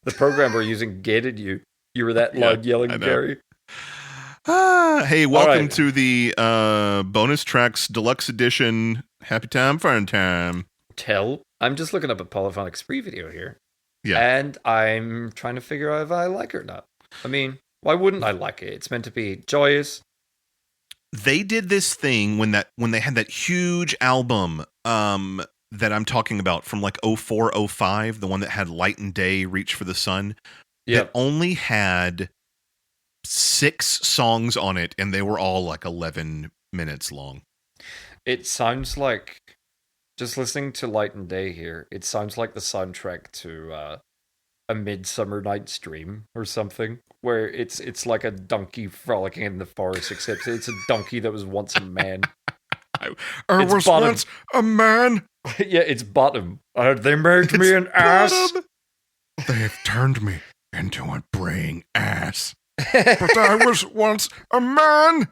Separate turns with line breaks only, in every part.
the program we're using gated you. You were that loud yelling, Gary.
Hey, welcome to the bonus tracks deluxe edition. Happy time, fun time.
I'm just looking up a Polyphonic Spree video here.
Yeah.
And I'm trying to figure out if I like it or not. I mean, why wouldn't I like it? It's meant to be joyous.
They did this thing when they had that huge album that I'm talking about from like 04, 05, the one that had Light and Day, Reach for the Sun. That only had 6 songs on it, and they were all like 11 minutes long.
It sounds like, just listening to Light and Day here, it sounds like the soundtrack to A Midsummer Night's Dream or something, where it's like a donkey frolicking in the forest, except it's a donkey that was once a man.
I was once a man.
Yeah, it's Bottom. They made me an ass.
They've turned me into a braying ass. But I was once a man.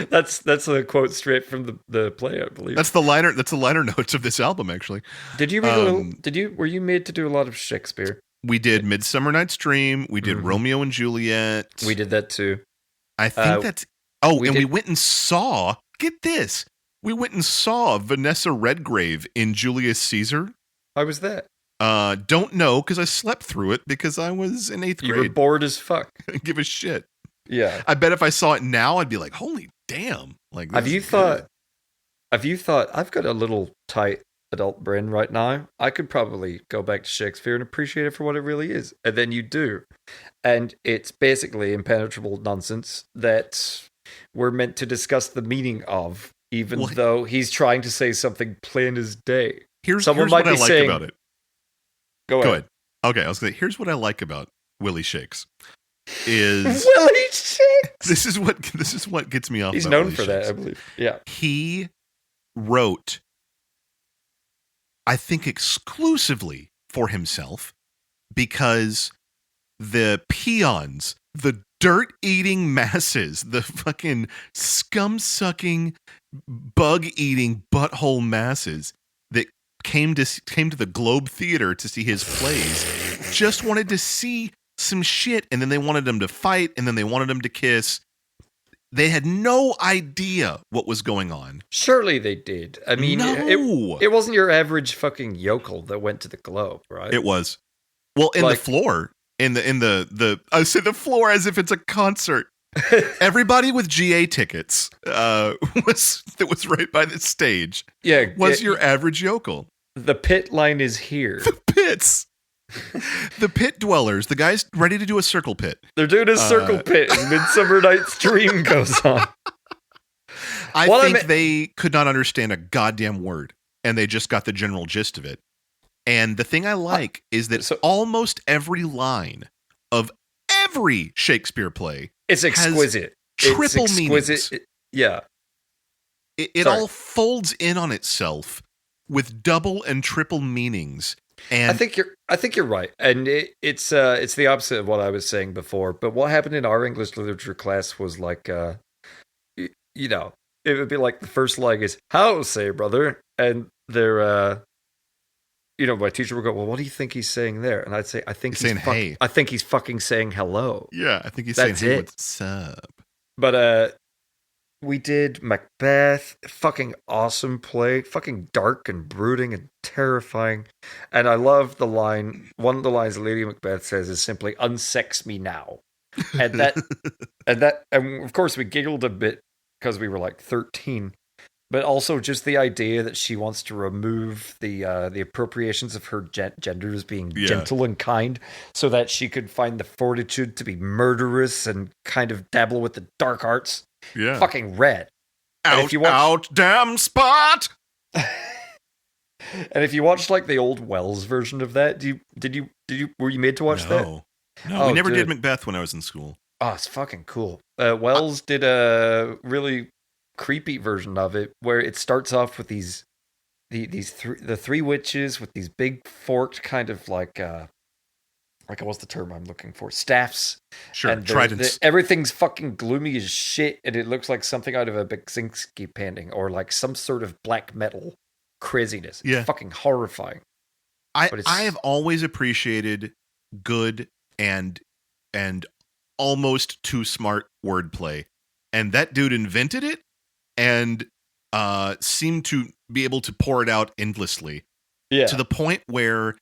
That's a quote straight from the play, I believe.
That's the liner notes of this album, actually.
Did you read were you made to do a lot of Shakespeare?
We did Midsummer Night's Dream. We did Romeo and Juliet.
We did that too.
I think we went and saw, get this, we went and saw Vanessa Redgrave in Julius Caesar.
How was that?
Don't know, because I slept through it because I was in 8th grade.
You were bored as fuck.
Give a shit.
Yeah.
I bet if I saw it now, I'd be like, holy damn. Like,
have you thought, I've got a little tight adult brain right now. I could probably go back to Shakespeare and appreciate it for what it really is. And then you do. And it's basically impenetrable nonsense that we're meant to discuss the meaning of, even though he's trying to say something plain as day.
Here's what I like about it.
Go ahead.
Okay, I was going to say, here's what I like about Willie Shakes. Is
Willie Shakes.
This is what gets me off.
He's known for that, I believe. Yeah.
He wrote, I think, exclusively for himself, because the peons, the dirt-eating masses, the fucking scum-sucking, bug-eating butthole masses that came to the Globe Theater to see his plays, just wanted to see some shit, and then they wanted him to fight, and then they wanted him to kiss. They had no idea what was going on.
Surely they did. I mean,
no.
It wasn't your average fucking yokel that went to the Globe, right?
It was. Well, in the floor, in the I say the floor as if it's a concert. Everybody with GA tickets was right by the stage.
Yeah,
was your average yokel.
The pit line is here.
The pits. The pit dwellers, the guys ready to do a circle pit.
They're doing a circle pit as Midsummer Night's Dream goes on.
I think they could not understand a goddamn word, and they just got the general gist of it. And the thing I like is that almost every line of every Shakespeare play
is exquisite.
Triple meanings.
Yeah.
It all folds in on itself with double and triple meanings. And
I think you're right, and it's the opposite of what I was saying before. But what happened in our English literature class was like, it would be like the first line is "How say, brother," and they're, my teacher would go, "Well, what do you think he's saying there?" And I'd say, "I think he's saying hey. I think he's fucking saying hello."
Yeah, I think he's saying hey, what's up?
But we did Macbeth, fucking awesome play, fucking dark and brooding and terrifying. And I love the line, one of the lines Lady Macbeth says is simply, "Unsex me now." And and of course we giggled a bit because we were like 13, but also just the idea that she wants to remove the appropriations of her gender as being gentle and kind so that she could find the fortitude to be murderous and kind of dabble with the dark arts.
Yeah.
Fucking red.
Out, damn spot!
And if you watched like the old Wells version of that, were you made to watch that?
No, we never did Macbeth when I was in school.
Oh, it's fucking cool. Wells did a really creepy version of it where it starts off with the three witches with these big forked kind of like what's the term I'm looking for? Staffs.
Sure,
and
tridents.
Everything's fucking gloomy as shit, and it looks like something out of a Beksinski painting or like some sort of black metal craziness. It's fucking horrifying.
I have always appreciated good and almost too smart wordplay. And that dude invented it and seemed to be able to pour it out endlessly.
Yeah.
To the point where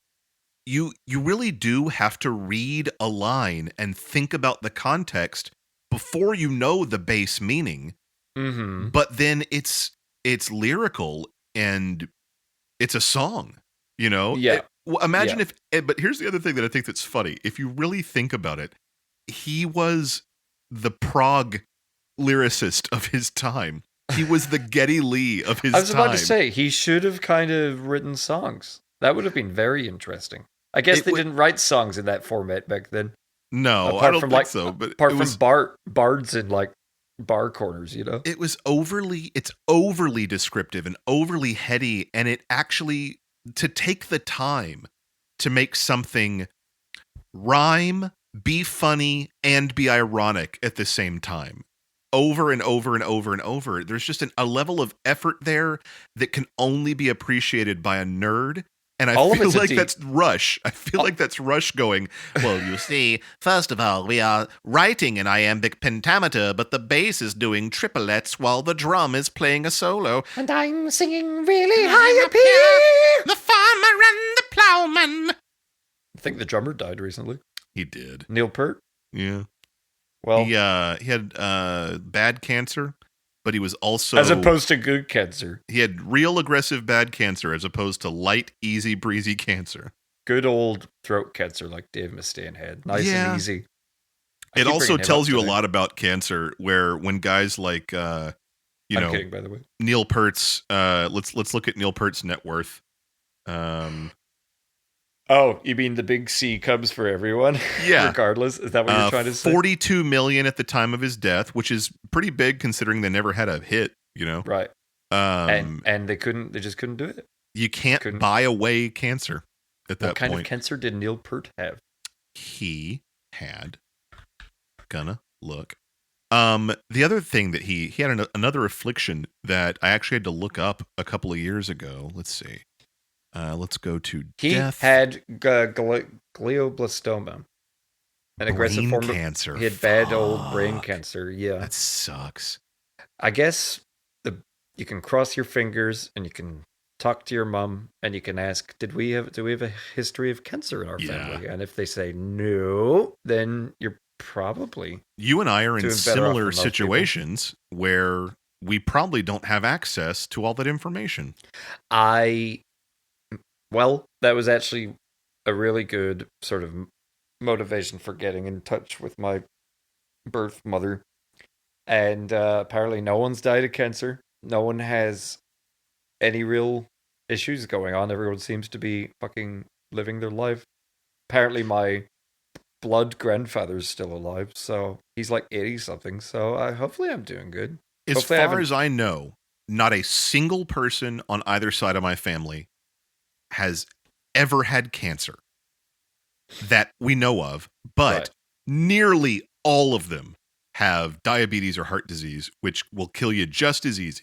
you really do have to read a line and think about the context before you know the base meaning.
Mm-hmm.
But then it's lyrical and it's a song, you know?
Yeah.
Imagine if, but here's the other thing that I think that's funny. If you really think about it, he was the prog lyricist of his time. He was the Geddy Lee of his time.
I was about to say, he should have kind of written songs. That would have been very interesting. I guess they didn't write songs in that format back then.
No,
apart
I don't
from,
think so. But
apart from bards in like bar corners, you know?
It's overly descriptive and overly heady, and it actually, to take the time to make something rhyme, be funny, and be ironic at the same time, over and over and over and over. There's just a level of effort there that can only be appreciated by a nerd. And I feel like that's Rush. I feel like that's Rush going, well, you see, first of all, we are writing an iambic pentameter, but the bass is doing triplets while the drum is playing a solo.
And I'm singing really high up here.
The farmer and the plowman.
I think the drummer died recently.
He did.
Neil Peart?
Yeah.
Well,
he had bad cancer, but he was also...
As opposed to good cancer.
He had real aggressive bad cancer as opposed to light, easy, breezy cancer.
Good old throat cancer like Dave Mustaine had. Nice and easy.
It also tells you a lot about cancer, where when guys like, I'm
kidding, by the way.
Neil Peart's, let's look at Neil Peart's net worth.
Oh, you mean the big C comes for everyone?
Yeah.
Regardless? Is that what you're trying to say?
$42 million at the time of his death, which is pretty big considering they never had a hit, you know?
Right. And they just couldn't do it.
You can't buy away cancer at that point.
What kind of cancer did Neil Peart have?
He had, gonna look. The other thing that he had another affliction that I actually had to look up a couple of years ago. Let's see. Let's go to death.
He had glioblastoma, an aggressive form of
cancer.
He had bad old brain cancer. Yeah,
that sucks.
I guess you can cross your fingers and you can talk to your mom and you can ask, do we have a history of cancer in our family? And if they say no, then you're probably
you and I are in similar situations where we probably don't have access to all that information.
Well, that was actually a really good sort of motivation for getting in touch with my birth mother. And apparently no one's died of cancer. No one has any real issues going on. Everyone seems to be fucking living their life. Apparently my blood grandfather's still alive, so he's like 80-something. So hopefully I'm doing good.
As far as I know, not a single person on either side of my family has ever had cancer that we know of, but nearly all of them have diabetes or heart disease, which will kill you just as easy.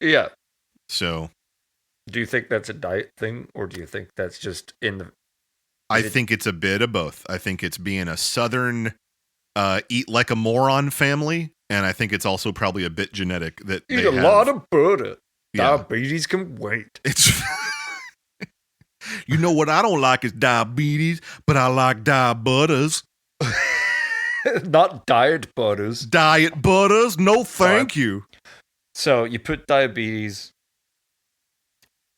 Yeah.
So,
do you think that's a diet thing, or do you think that's just in the...
I think it's a bit of both. I think it's being a Southern eat like a moron family, and I think it's also probably a bit genetic that
eat a lot of butter.
Yeah.
Diabetes can wait.
It's... You know what I don't like is diabetes, but I like diet butters.
Not diet butters.
Diet butters? No, thank you.
So you put diabetes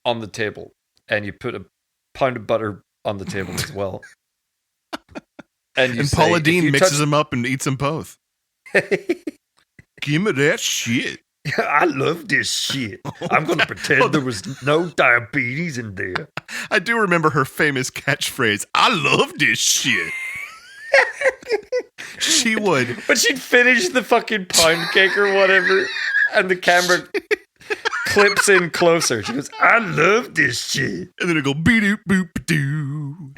on the table, and you put a pound of butter on the table as well. And
Paula Dean mixes them up and eats them both. Give me that shit.
I love this shit. I'm going to pretend there was no diabetes in there.
I do remember her famous catchphrase, I love this shit. She would.
But she'd finish the fucking pound cake or whatever, and the camera clips in closer. She goes, I love this shit.
And then it'd go, beep-doop-boop-doo.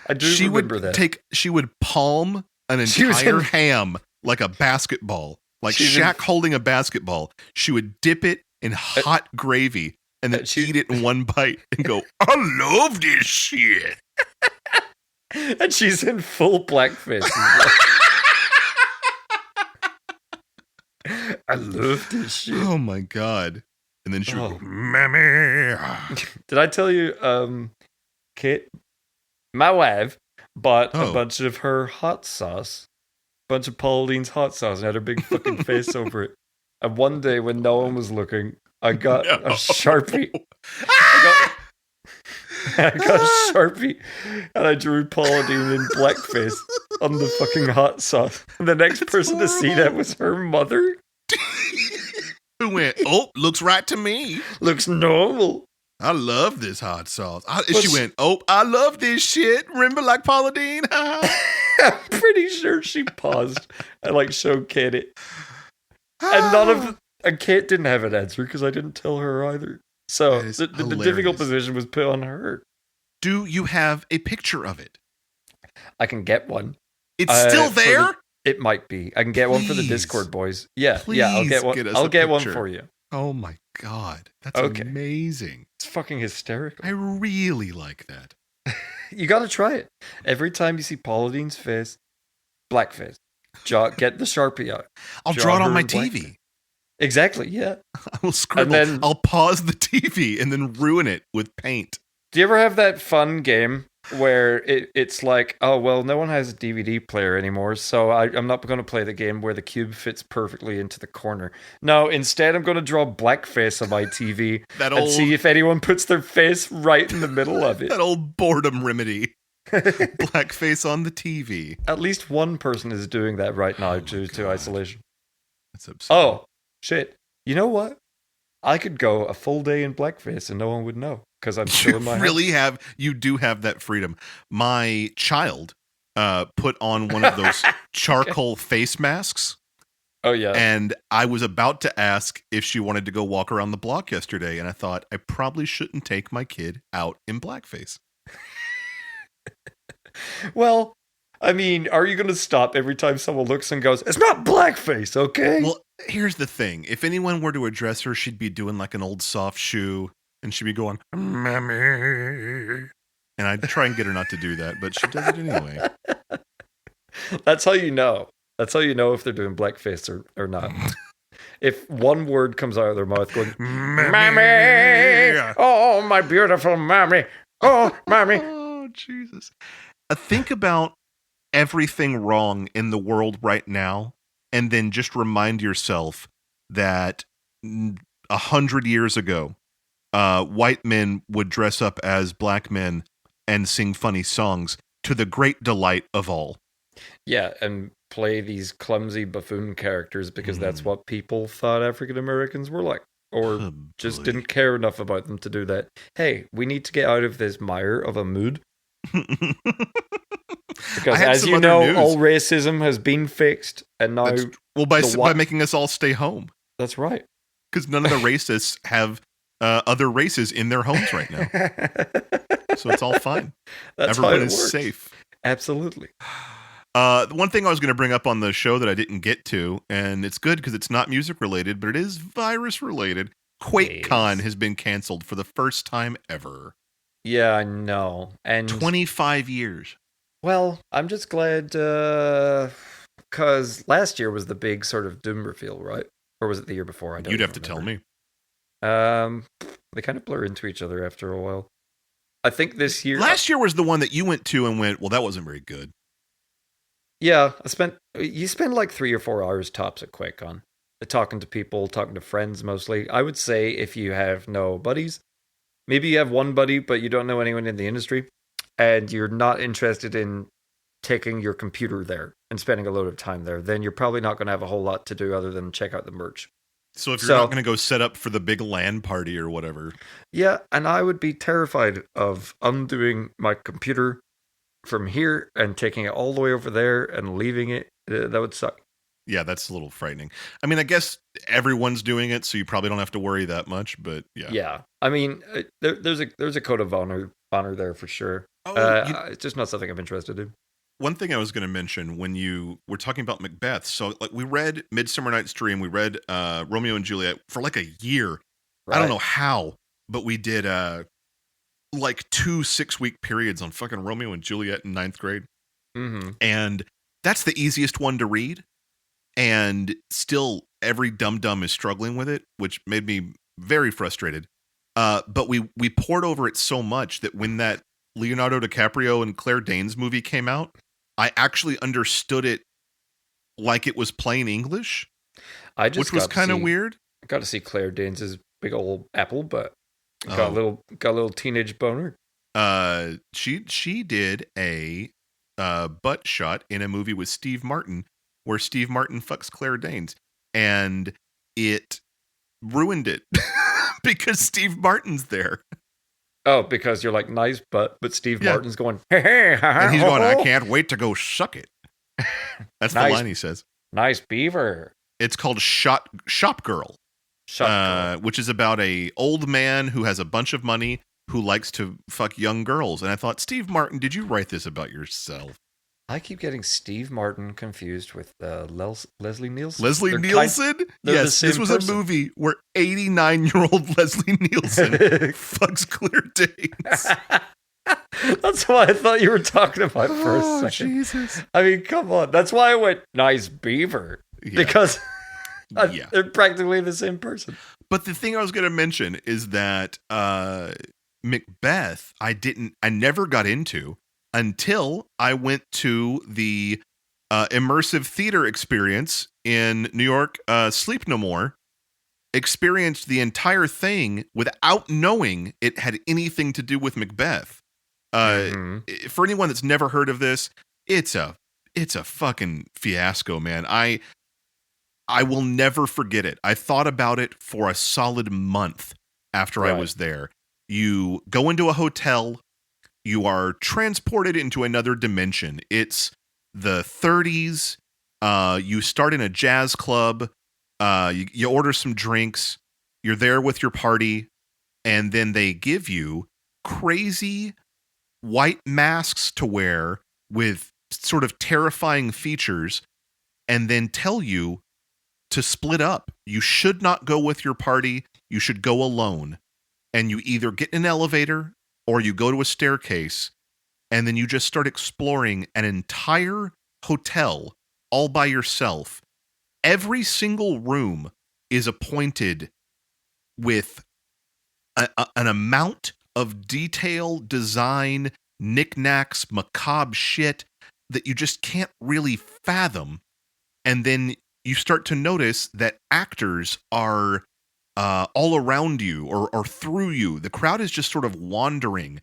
I do remember that.
She would palm an entire ham like a basketball. Like Shaq holding a basketball. She would dip it in hot gravy and then eat it in one bite and go, I love this shit.
And she's in full blackface. I love this shit.
Oh my god. And then she would
Oh.
go, Mammy.
Did I tell you, Kate, my wife, bought a
Oh.
bunch of her hot sauce, bunch of Paula Dean's hot sauce, and had her big fucking face over it. And one day when no one was looking, I got a Sharpie. I got a Sharpie, and I drew Paula Dean in blackface on the fucking hot sauce. And the next person to see that was her mother.
Who went, oh, looks right to me.
Looks normal.
I love this hot sauce.
But
She went, oh, I love this shit. Remember like Paula Dean?
I'm pretty sure she paused and like showed Kate it. And Kate didn't have an answer because I didn't tell her either. So
That is
the difficult
hilarious.
position was put on her.
Do you have a picture of it?
I can get one.
It's still
for
there?
It might be. I can get one for the
Please.
Discord boys. Yeah, I'll
Please
get one.
get us
I'll
a
get one
picture.
for you.
Oh my god. That's
Okay.
amazing.
It's fucking hysterical.
I really like that.
You got to try it. Every time you see Paula Dean's face, blackface. Get the Sharpie out.
I'll draw it
her
on my
in blackface.
TV.
Exactly. Yeah.
I will scribble.
then-
I'll pause the TV and then ruin it with paint.
Do you ever have that fun game where it's like, oh, well, no one has a DVD player anymore, so I'm not going to play the game where the cube fits perfectly into the corner. No, instead I'm going to draw blackface on my TV and see if anyone puts their face right in the middle of it.
That old boredom remedy. Blackface on the TV.
At least one person is doing that right now due to
God.
isolation.
That's absurd.
Oh, shit. You know what? I could go a full day in blackface and no one would know because I'm still
You
in my house.
really you do have that freedom. My child put on one of those charcoal face masks,
Oh, yeah.
and I was about to ask if she wanted to go walk around the block yesterday, and I thought I probably shouldn't take my kid out in blackface.
Well, I mean, are you going to stop every time someone looks and goes, it's not blackface, okay?
Well, here's the thing. If anyone were to address her, she'd be doing like an old soft shoe, and she'd be going, Mommy. And I'd try and get her not to do that, but she does it anyway.
That's how you know. That's how you know if they're doing blackface or not. If one word comes out of their mouth going, Mommy! Oh, my beautiful mommy! Oh, mommy!
Oh, Jesus. Think about everything wrong in the world right now, and then just remind yourself that 100 years ago, white men would dress up as black men and sing funny songs to the great delight of all.
Yeah, and play these clumsy buffoon characters because that's what people thought African Americans were like. Or
Oh,
just
boy.
didn't care enough about them to do that. Hey, we need to get out of this mire of a mood. Because
I had
as
some
you
other
know,
news.
all racism has been fixed, and now
By
the what-
making us all stay home.
that's right.
Because none of the racists have other races in their homes right now. So it's all fine.
That's how
Everyone
it
is
works.
safe.
Absolutely.
The one thing I was going to bring up on the show that I didn't get to, and it's good because it's not music related, but it is virus related. Quakecon
Yes.
has been canceled for the first time ever.
Yeah, I know. And
25 years.
well, I'm just glad because last year was the big sort of doom reveal, right? Or was it the year before? I don't.
You'd have
even
to tell
remember.
me.
They kind of blur into each other after a while. I think this year.
Last year was the one that you went to and went, well, that wasn't very good.
Yeah, you spend like 3 or 4 hours tops at QuakeCon. Talking to people, talking to friends mostly. I would say if you have no buddies, maybe you have one buddy, but you don't know anyone in the industry, and you're not interested in taking your computer there and spending a load of time there, then you're probably not going to have a whole lot to do other than check out the merch.
So if you're
So-
not going to go set up for the big LAN party or whatever,
Yeah, and I would be terrified of undoing my computer from here and taking it all the way over there and leaving it. That would suck.
yeah, that's a little frightening. I mean, I guess everyone's doing it, so you probably don't have to worry that much, but yeah.
Yeah, I mean, there's a code of honor there for sure.
Oh,
It's just not something I'm interested in.
one thing I was going to mention when you were talking about Macbeth. So, like, we read Midsummer Night's Dream, we read Romeo and Juliet for like a year. I don't know how, but we did like 2 6-week periods on fucking Romeo and Juliet in 9th grade.
Mm-hmm.
And that's the easiest one to read. And still every dum-dum is struggling with it, which made me very frustrated. But we poured over it so much that when that Leonardo DiCaprio and Claire Danes movie came out, I actually understood it like it was plain English, which was kind of weird.
I got to see Claire Danes' big old apple, but got a little teenage boner.
She did a butt shot in a movie with Steve Martin where Steve Martin fucks Claire Danes, and it ruined it because Steve Martin's there.
Oh, because you're like, nice butt, but Steve Martin's going, hey,
and he's going, I can't wait to go suck it. That's
nice,
the line he says.
Nice beaver.
It's called Shop Girl. Which is about a old man who has a bunch of money who likes to fuck young girls. And I thought, Steve Martin, did you write this about yourself?
I keep getting Steve Martin confused with Leslie Nielsen.
Leslie Nielsen? Yes, this was a movie where 89-year-old Leslie Nielsen fucks Claire Danes.
That's why I thought you were talking about it for a second.
Jesus.
I mean, come on. That's why I went, nice beaver. Yeah. Because they're practically the same person.
But the thing I was going to mention is that Macbeth, I never got into until I went to the immersive theater experience in New York, Sleep No More, experienced the entire thing without knowing it had anything to do with Macbeth. For anyone that's never heard of this, it's a fucking fiasco, man. I will never forget it. I thought about it for a solid month after I was there. You go into a hotel, you are transported into another dimension. It's the 30s. You start in a jazz club. You order some drinks. You're there with your party. And then they give you crazy white masks to wear with sort of terrifying features and then tell you to split up. You should not go with your party. You should go alone. And you either get in an elevator or you go to a staircase, and then you just start exploring an entire hotel all by yourself. Every single room is appointed with an amount of detail, design, knickknacks, macabre shit that you just can't really fathom. And then you start to notice that actors are all around you or through you. The crowd is just sort of wandering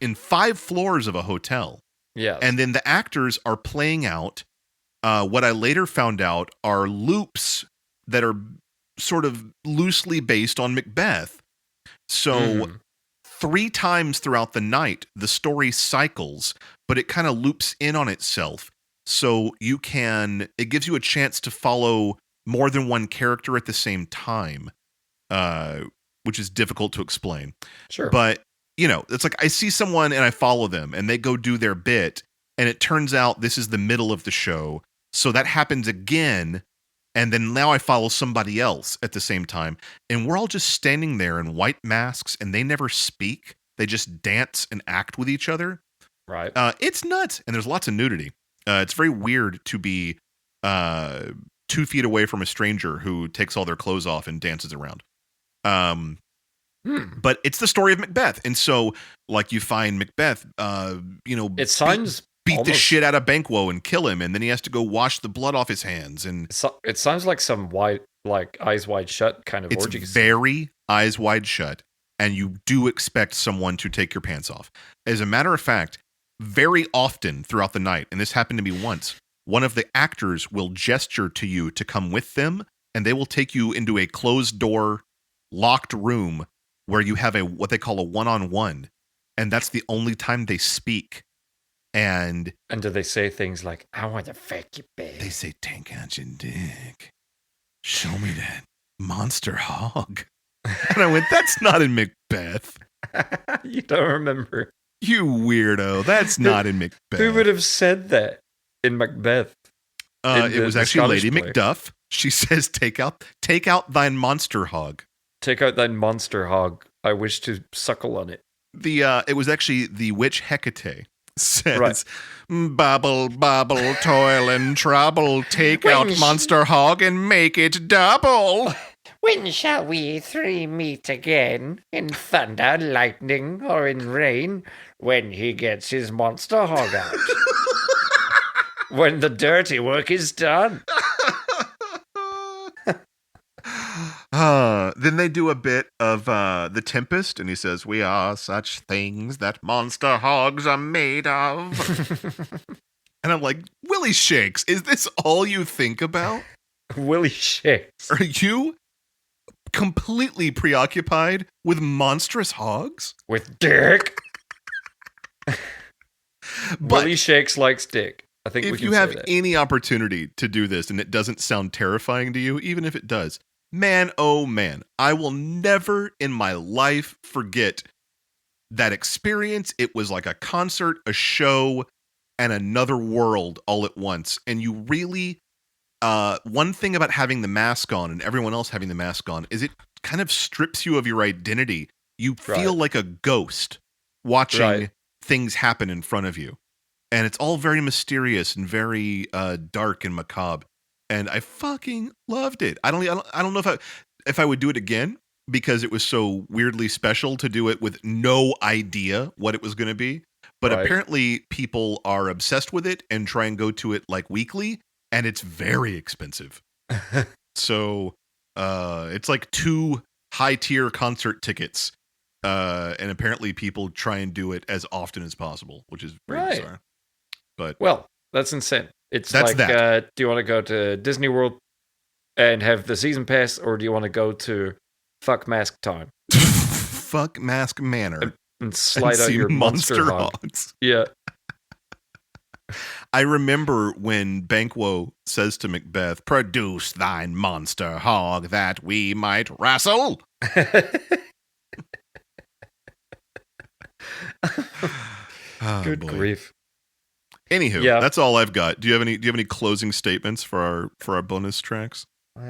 in 5 floors of a hotel.
Yeah.
And then the actors are playing out what I later found out are loops that are sort of loosely based on Macbeth. So 3 times throughout the night, the story cycles, but it kind of loops in on itself. So it gives you a chance to follow more than one character at the same time. Which is difficult to explain.
Sure.
But, it's like I see someone and I follow them and they go do their bit and it turns out this is the middle of the show. So that happens again. And then now I follow somebody else at the same time. And we're all just standing there in white masks and they never speak. They just dance and act with each other.
Right.
It's nuts. And there's lots of nudity. It's very weird to be 2 feet away from a stranger who takes all their clothes off and dances around. But it's the story of Macbeth. And so, like, you find Macbeth,
it sounds
beat the shit out of Banquo and kill him. And then he has to go wash the blood off his hands. And
it sounds like some Eyes Wide Shut kind of orgy.
It's very Eyes Wide Shut. And you do expect someone to take your pants off. As a matter of fact, very often throughout the night, and this happened to me once, one of the actors will gesture to you to come with them, and they will take you into a closed door, locked room where you have what they call a one-on-one, and that's the only time they speak. And
do they say things like, I want to fuck you, babe?
They say, take out your dick. Show me that monster hog. And I went, that's not in Macbeth.
You don't remember.
You weirdo. That's not in Macbeth.
Who would have said that in Macbeth?
It was actually Lady Macduff. She says, take out thine monster hog.
Take out thine monster hog. I wish to suckle on it.
It was actually the witch Hecate says,
Right.
"Bubble, bubble, toil and trouble. Take
When
out
sh-
Monster Hog and make it double."
When shall we three meet again? In thunder, lightning, or in rain? When he gets his monster hog out. When the dirty work is done.
Then they do a bit of The Tempest, and he says, "We are such things that monster hogs are made of." And I'm like, Willie Shakes, is this all you think about?
Willie Shakes.
Are you completely preoccupied with monstrous hogs?
With dick.
But
Willie Shakes likes dick. I think we
if
can
you
say
have
that.
any opportunity to do this and it doesn't sound terrifying to you, even if it does, man, oh man, I will never in my life forget that experience. It was like a concert, a show, and another world all at once. And you really, one thing about having the mask on and everyone else having the mask on is it kind of strips you of your identity. You feel
Right.
like a ghost watching
Right.
things happen in front of you. And it's all very mysterious and very dark and macabre. And I fucking loved it. I don't know if I would do it again, because it was so weirdly special to do it with no idea what it was going to be. But
Right.
apparently people are obsessed with it and try and go to it like weekly, and it's very expensive. So it's like 2 high-tier concert tickets. And apparently people try and do it as often as possible, which is very
Right.
bizarre. But
Well, that's insane. It's
That's
like,
that.
do you want to go to Disney World and have the season pass, or do you want to go to Fuck Mask Time
fuck Mask Manor
and
and
slide out
see
your monster hog?
hogs.
Yeah.
I remember when Banquo says to Macbeth, "Produce thine monster hog that we might wrestle." Oh,
Good
boy.
grief.
Anywho,
Yeah.
that's all I've got. Do you have any closing statements for our bonus tracks?
What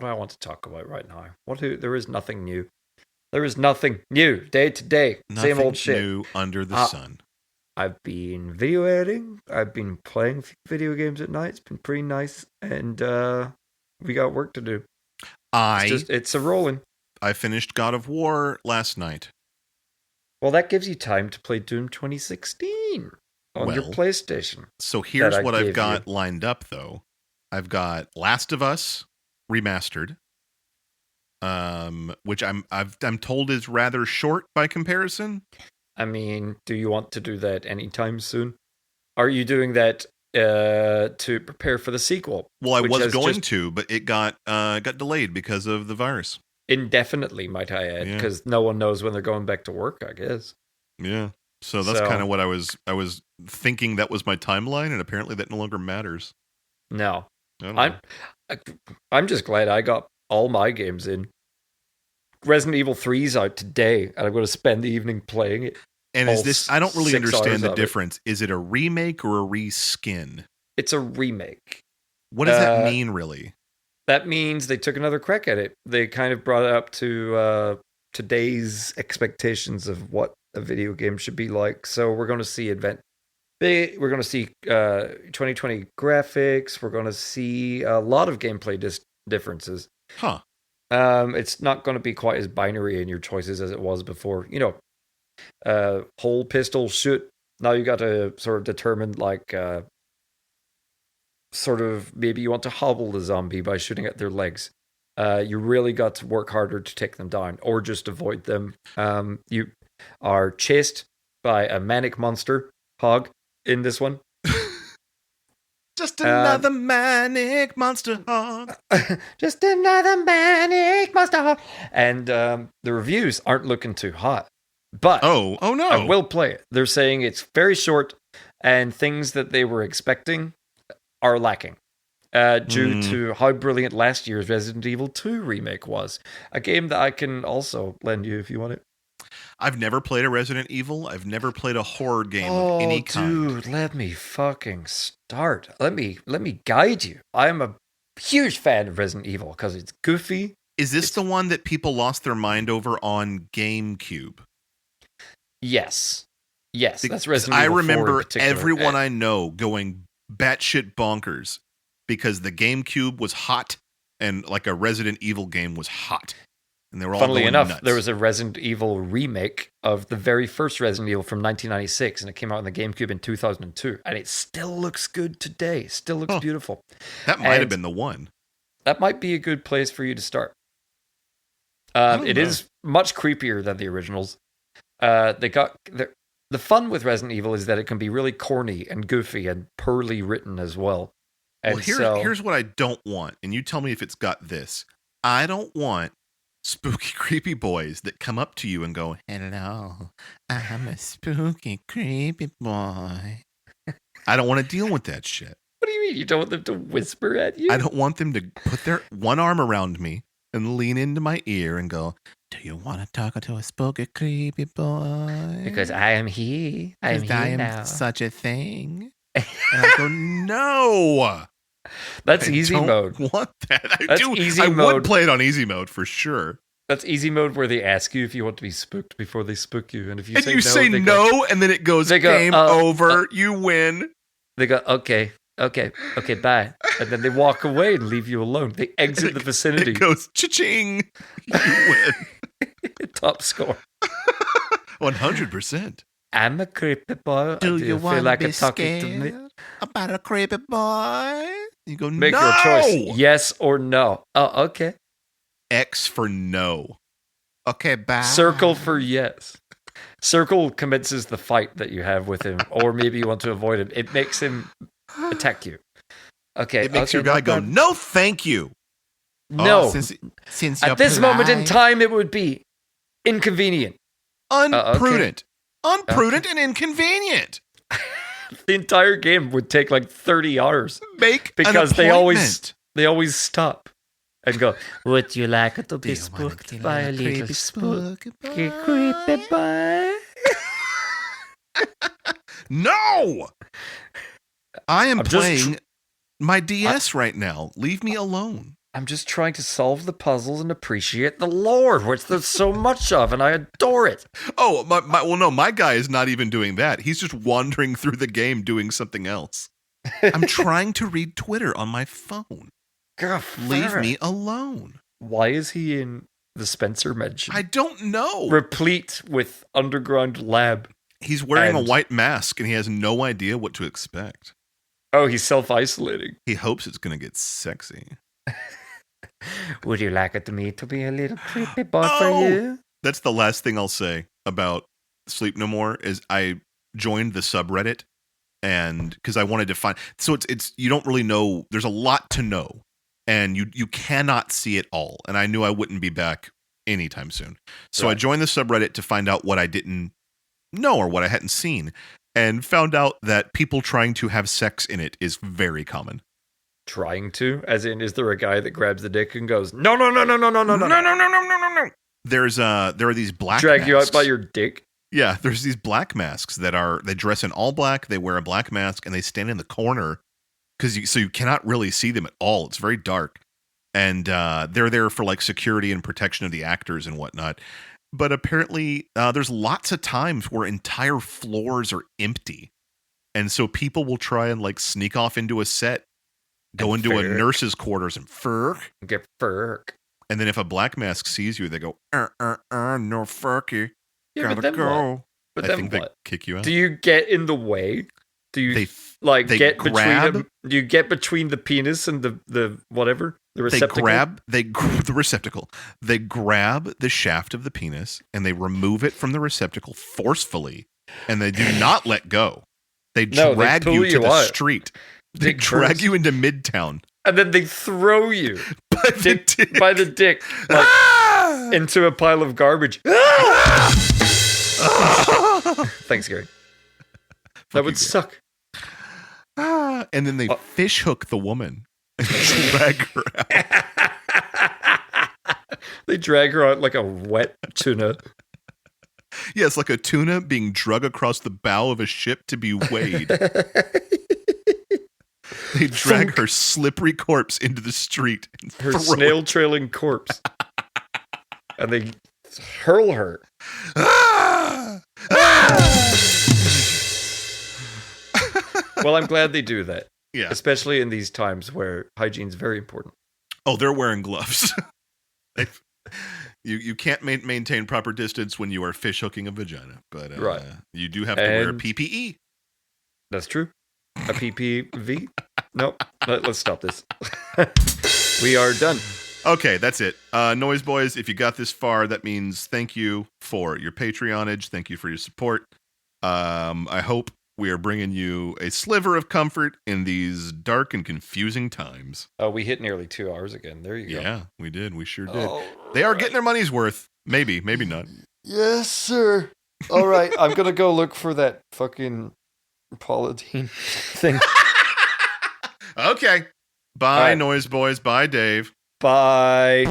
do I want to talk about right now? There is nothing new. There is nothing new. Day to day. Same
Nothing
old shit.
new under the sun.
I've been video editing. I've been playing video games at night. It's been pretty nice. And we got work to do. It's a rolling.
I finished God of War last night.
Well, that gives you time to play Doom 2016 on your
Well,
PlayStation.
So here's
I
what I've
gave
got
you.
lined up, though. I've got Last of Us remastered, which I'm told is rather short by comparison.
I mean, do you want to do that anytime soon? Are you doing that to prepare for the sequel?
Well, I
which
was
has
going
just
to, but it got delayed because of the virus.
indefinitely, might I add,
Yeah.
because no one knows when they're going back to work, I guess.
Yeah. So that's
So-
kind of what I was thinking that was my timeline, and apparently that no longer matters.
No.
I don't know.
I'm just glad I got all my games in. Resident Evil 3's out today, and I'm going to spend the evening playing it.
And is this? I don't really
6 hours
understand the
of it.
difference. Is it a remake or a reskin?
It's a remake.
What does that
Uh,
mean, really?
That means they took another crack at it. They kind of brought it up to today's expectations of what a video game should be like. So we're going to see we're going to see 2020 graphics. We're going to see a lot of gameplay differences.
Huh.
It's not going to be quite as binary in your choices as it was before. You know, hold, pistol, shoot. Now you got to sort of determine, like, sort of maybe you want to hobble the zombie by shooting at their legs. You really got to work harder to take them down or just avoid them. You are chased by a manic monster hog in this one.
Just another manic monster hog.
Just another manic monster hog. And the reviews aren't looking too hot. But
Oh no.
I will play it. They're saying it's very short and things that they were expecting are lacking. Due to how brilliant last year's Resident Evil 2 remake was. A game that I can also lend you if you want it.
I've never played a Resident Evil. I've never played a horror game of any kind.
Dude, let me fucking start. Let me guide you. I am a huge fan of Resident Evil because it's goofy,
Is this the one that people lost their mind over on GameCube?
Yes. Yes, that's
Because
Resident
I
Evil 4 in
remember
particular.
everyone I know going batshit bonkers because the GameCube was hot and like a Resident Evil game was hot. And they were all
Funnily
going
enough,
nuts.
there was a Resident Evil remake of the very first Resident Evil from 1996, and it came out on the GameCube in 2002. And it still looks good today. Still looks beautiful.
That might have
And
been the one.
that might be a good place for you to start.
don't
It
know.
is much creepier than the originals. They got the fun with Resident Evil is that it can be really corny and goofy and poorly written as well. And
Well, here's what I don't want, and you tell me if it's got this. I don't want spooky, creepy boys that come up to you and go, "Hello, I'm a spooky, creepy boy." I don't want to deal with that shit.
What do you mean? You don't want them to whisper at you?
I don't want them to put their one arm around me and lean into my ear and go, "Do you want to talk to a spooky, creepy boy?"
Because I am he. I am
Because I
here
am
now.
such a thing. And I go, "No."
That's
I
easy
don't
mode.
want that.
That's easy
would
mode.
play it on easy mode for sure.
That's easy mode where they ask you if you want to be spooked before they spook you. And if you
And
say
you
no,
say
they
no,
go,
and then it goes,
they go,
"Game over. You win."
they go, okay, bye. And then they walk away and leave you alone. They exit the vicinity.
It goes, "Cha-ching." You win.
Top score.
100%.
I'm a creepy boy.
Do you
feel
want
like
to be
it's talking to me?
scared about a creepy boy? You go,
Make
"No."
your choice. Yes or no. Oh, okay.
X for no. Okay, bye.
Circle for yes. Circle commences the fight that you have with him, or maybe you want to avoid him. It makes him attack you. Okay.
It makes
okay,
your guy
no
go,
problem.
"No, thank you."
No.
Oh, since
At
you're
this moment in
polite.
time, it would be inconvenient.
Unprudent. Unprudent
Okay.
and inconvenient.
The entire game would take like 30 hours
Make
because
an appointment.
they always stop and go, would you like to
Do
be
you wanna
spooked
get
by a little
creepy
spooky
boy?
creepy boy?
No! I am
I'm just
playing my DS right now. Leave me alone.
I'm just trying to solve the puzzles and appreciate the lore, which there's so much of, and I adore it.
Oh, my guy is not even doing that. He's just wandering through the game doing something else. I'm trying to read Twitter on my phone.
God,
Leave me alone.
Why is he in the Spencer Mansion?
I don't know.
Replete with underground lab.
He's wearing
And-
a white mask and he has no idea what to expect.
Oh, he's self-isolating.
He hopes it's going to get sexy.
Would you like it to me to be a little creepy boy for
Oh!
you?
That's the last thing I'll say about Sleep No More is I joined the subreddit and because I wanted to find so it's you don't really know, there's a lot to know and you cannot see it all, and I knew I wouldn't be back anytime soon. So I
Right.
joined the subreddit to find out what I didn't know or what I hadn't seen, and found out that people trying to have sex in it is very common.
Trying to? As in, is there a guy that grabs the dick and goes, no, no, no, no, no, no, no, no,
No. There are these black
drag you out
masks.
by your dick?
Yeah, there's these black masks that they dress in all black, they wear a black mask, and they stand in the corner so you cannot really see them at all. It's very dark. And they're there for like security and protection of the actors and whatnot. But apparently there's lots of times where entire floors are empty. And so people will try and like sneak off into a set, go
And
into a
furk.
nurse's quarters and furk.
Get furk.
And then if a black mask sees you, they go, no furky.
Yeah,
Gotta
but then
go.
what? But
I
then
think they
what?
kick you out.
Do you get in the way? Do you
They they
get
grab-
between him? Do you get between the penis and the whatever? The
They
receptacle?
grab the receptacle. They grab the shaft of the penis and they remove it from the receptacle forcefully, and they do not let go. They
No, they
drag
pull
you to
you
the
out.
street. They
Dick
drag
first.
you into Midtown
And then they throw you
by the dick.
by the dick like,
Ah!
into a pile of garbage. Thanks, Gary. That
Fuck
would
you,
suck.
Ah! And then they
Oh.
fish hook the woman and drag her out.
They drag her out like a wet tuna.
Yeah, it's like a tuna being drug across the bow of a ship to be weighed. They drag
Thunk.
her slippery corpse into the street. And
Her
throw
snail trailing corpse. and they hurl her.
Ah!
Well, I'm glad they do that.
Yeah.
Especially in these times where hygiene is very important.
Oh, they're wearing gloves. You can't maintain proper distance when you are fish hooking a vagina, but
Right.
you do have to wear
And-
PPE.
That's true. A PPV? Nope. Let's stop this. We are done.
Okay, that's it. Noise Boys, if you got this far, that means thank you for your Patreonage. Thank you for your support. I hope we are bringing you a sliver of comfort in these dark and confusing times.
Oh, we hit nearly 2 hours again. There you go.
Yeah, we did. We sure did.
All
They are
right.
getting their money's worth. Maybe not.
Yes, sir. All right, I'm going to go look for that fucking Paula Dean thing.
Okay. Bye,
All right.
Noise Boys. Bye, Dave.
Bye.